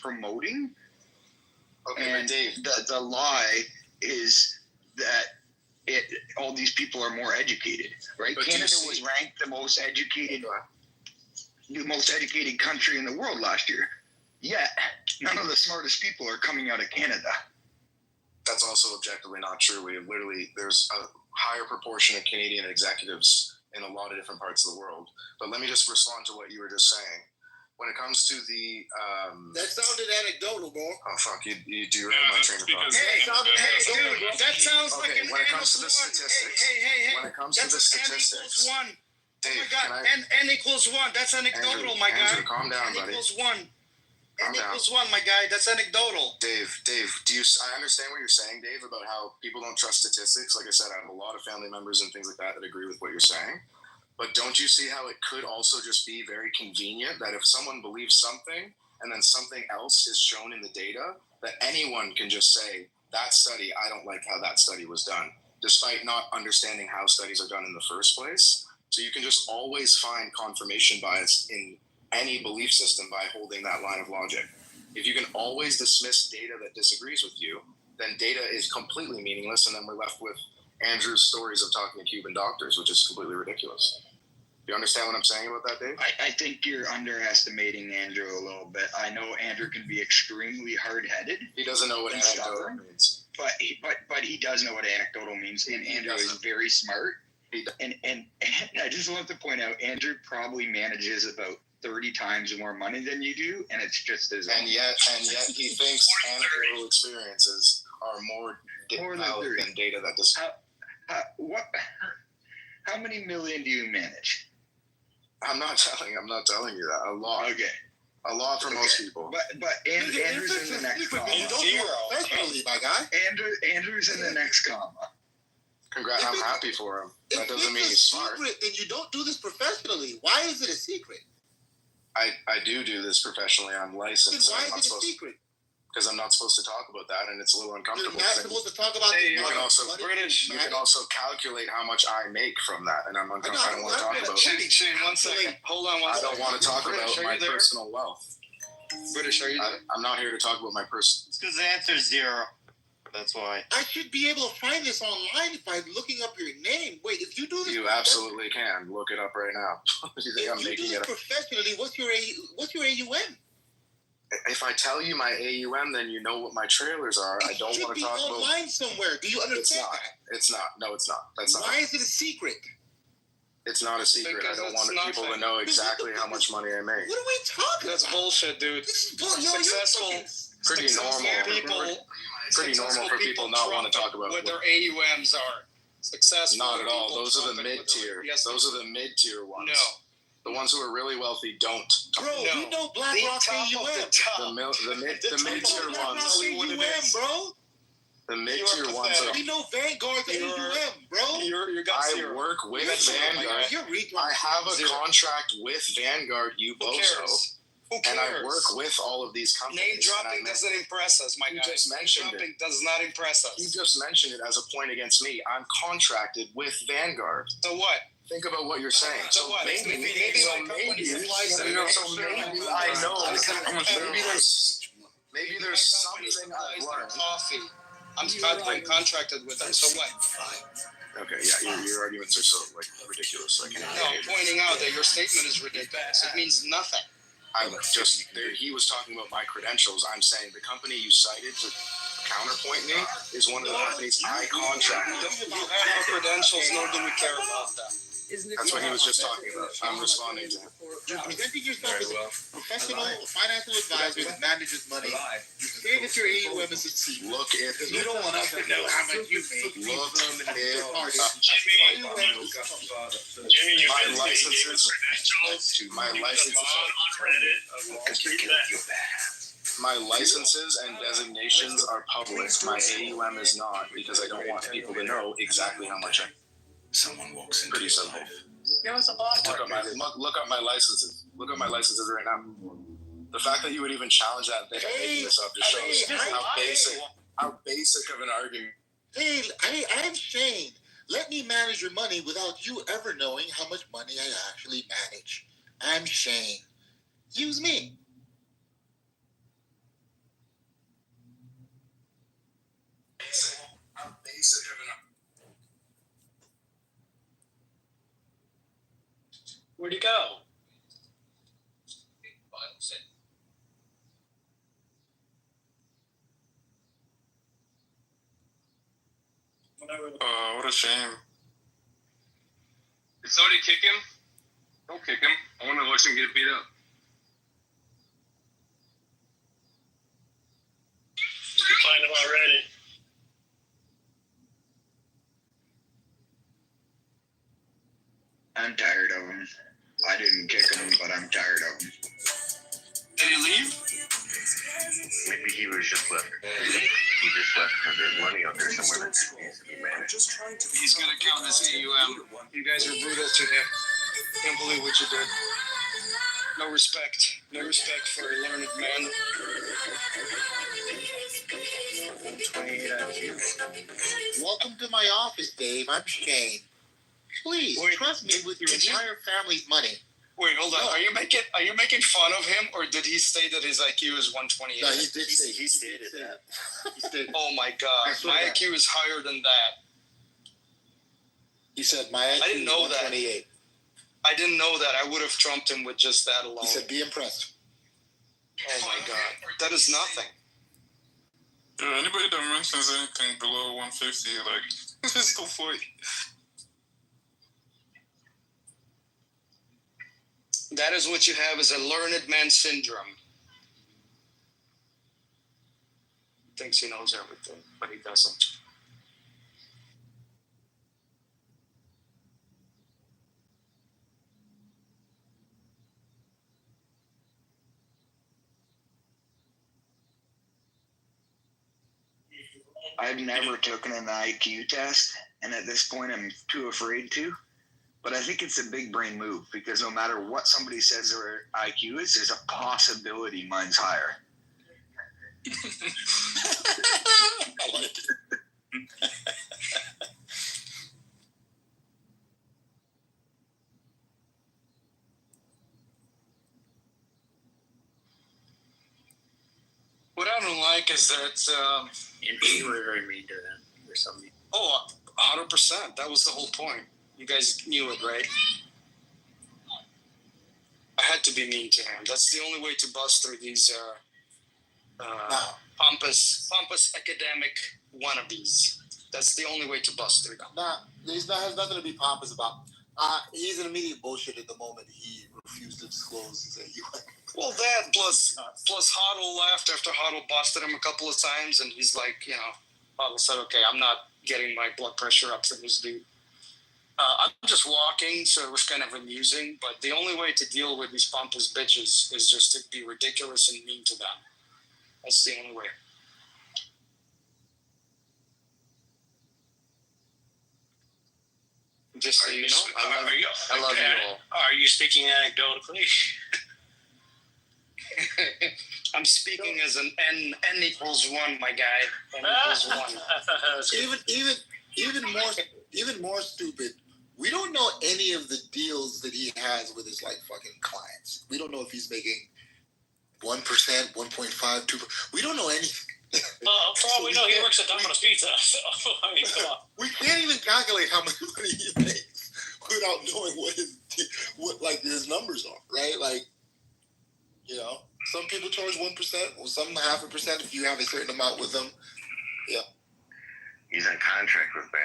promoting. Okay, and Dave, the lie is that all these people are more educated, right? But Canada was ranked the most educated country in the world last year. Yet, none of the smartest people are coming out of Canada. That's also objectively not true. There's a higher proportion of Canadian executives in a lot of different parts of the world. But let me just respond to what you were just saying. When it comes to the that sounded anecdotal, bro. Oh fuck! You derailed my train of thought. Hey, dude, that sounds like an when it comes to the N statistics, Hey. when it comes to the statistics, N equals 1. Dave, Oh my God, N equals 1. That's anecdotal, my guy. Andrew, calm down, buddy. N equals 1. Calm N down. equals 1, my guy. That's anecdotal. Dave, I understand what you're saying, Dave, about how people don't trust statistics. Like I said, I have a lot of family members and things like that that agree with what you're saying. But don't you see how it could also just be very convenient that if someone believes something and then something else is shown in the data, that anyone can just say, that study, I don't like how that study was done, despite not understanding how studies are done in the first place. So you can just always find confirmation bias in any belief system by holding that line of logic. If you can always dismiss data that disagrees with you, then data is completely meaningless, and then we're left with Andrew's stories of talking to Cuban doctors, which is completely ridiculous. Do you understand what I'm saying about that, Dave? I think you're underestimating Andrew a little bit. I know Andrew can be extremely hard-headed. He doesn't know what anecdotal means. But he does know what anecdotal means, and Andrew is very smart. And I just want to point out, Andrew probably manages about 30 times more money than you do, and it's just as and yet he thinks anecdotal experiences are more valid than data that does. How many million do you manage? I'm not telling you that. A lot. Okay. A lot for most people. But Andrew's in the next comma. Professionally, my guy. Andrew's in the next comma. Congrats! I'm happy for him. That doesn't mean he's smart. Secret, then you don't do this professionally. Why is it a secret? I do this professionally. I'm licensed. Then why is it a secret? Because I'm not supposed to talk about that, and it's a little uncomfortable. You're not supposed to talk about you can also calculate how much I make from that, and I don't want to talk about. Shane, 1 second. Hold on 1 second. I don't want to talk about my personal wealth. British, are you there? I'm not here to talk about my personal. It's because the answer's 0. That's why. I should be able to find this online by looking up your name. Wait, if you do this, you absolutely can look it up right now. You think I'm making it up professionally? What's your AUM? If I tell you my AUM, then you know what my trailers are. I don't want to talk about. It's online somewhere. Do you understand that? It's not. No, it's not. That's not. Why is it a secret? It's not a secret. I don't want people to know exactly how much money I make. What are we talking about? That's bullshit, dude. Successful pretty normal. Pretty normal for people not want to talk about what their AUMs are. Successful. Not at all. Those are the mid-tier. Those are the mid-tier ones. No. The ones who are really wealthy don't. Bro, you know BlackRock's AUM. The mid-tier ones. Bro. The mid-tier ones are. We know Vanguard's AUM, bro. I work with Vanguard. I have a contract with Vanguard, you bozo. And I work with all of these companies. Name dropping doesn't impress us, my guy. Just mentioned Name dropping does not impress us. You just mentioned it as a point against me. I'm contracted with Vanguard. So what? Think about what you're saying. So what? Maybe there's something I've learned. Coffee. I'm contracted with them. So what? Okay, yeah, your arguments are so ridiculous. I'm pointing out that your statement is ridiculous. It means nothing. He was talking about my credentials. I'm saying the company you cited to counterpoint me is one of the companies I contracted. You have no credentials, nor do we care about them. That's what he was just talking about. I'm responding to him. You're presenting yourself as a professional financial advisor that manages money. You say that your AUM is a secret. Look at you don't want us to know how much you make. Look at my licenses and designations are public. My AUM is not, because I don't want people to know exactly how much I. Someone walks in. Pretty simple. Look up my licenses. Look up my licenses right now. The fact that you would even challenge that thing and making this up just shows how basic of an argument. Hey, I'm Shane. Let me manage your money without you ever knowing how much money I actually manage. I'm Shane. Use me. Where'd he go? What a shame. Did somebody kick him? Don't kick him. I want to watch him get beat up. You can find him already. I'm tired of him. I didn't kick him, but I'm tired of him. Did he leave? Maybe he was just left. He just left because there's money out there somewhere that needs to be managed. He's going to count this AUM. You guys are brutal to him. Can't believe what you did. No respect. No respect for a learned man. 28 IQ. Welcome to my office, Dave. I'm Shane. Please Wait, trust me with your did you- entire family's money. Wait, hold on. No. Are you making fun of him, or did he say that his IQ is 128? No, he did say He stated that. He stated. Oh my God, I swear my to God. IQ is higher than that. He said my IQ I didn't know is that. 128. I didn't know that. I would have trumped him with just that alone. He said, "Be impressed." Oh my God, that is nothing. Yeah, anybody that mentions anything below 150, like, just go for it. That is what you have, is a learned man syndrome. Thinks he knows everything, but he doesn't. I've never taken an IQ test, and at this point I'm too afraid to. But I think it's a big brain move, because no matter what somebody says their IQ is, there's a possibility mine's higher. I like it. What I don't like is that, And you were very mean to them or something. 100%. That was the whole point. You guys knew it, right? I had to be mean to him. That's the only way to bust through these Now, pompous academic wannabes. That's the only way to bust through them. has nothing to be pompous about. He's an immediate bullshit at the moment. He refused to disclose his AUM. Well, that plus Hoddle left after Hoddle busted him a couple of times, and he's like, Hoddle said, "Okay, I'm not getting my blood pressure up to this dude." I'm just walking, so it was kind of amusing. But the only way to deal with these pompous bitches is just to be ridiculous and mean to them. That's the only way. Just so you know, I love you all. Are you speaking anecdotally? I'm speaking as an N equals 1, my guy. N equals 1. Even more stupid. We don't know any of the deals that he has with his fucking clients. We don't know if he's making 1%, 1.5, 2%. We don't know anything. For all we know, he works at Domino's Pizza. So, I mean, come on. We can't even calculate how much money he makes without knowing what his numbers are, right? Some people charge 1%, or some 0.5% if you have a certain amount with them. Yeah. He's on contract with banks.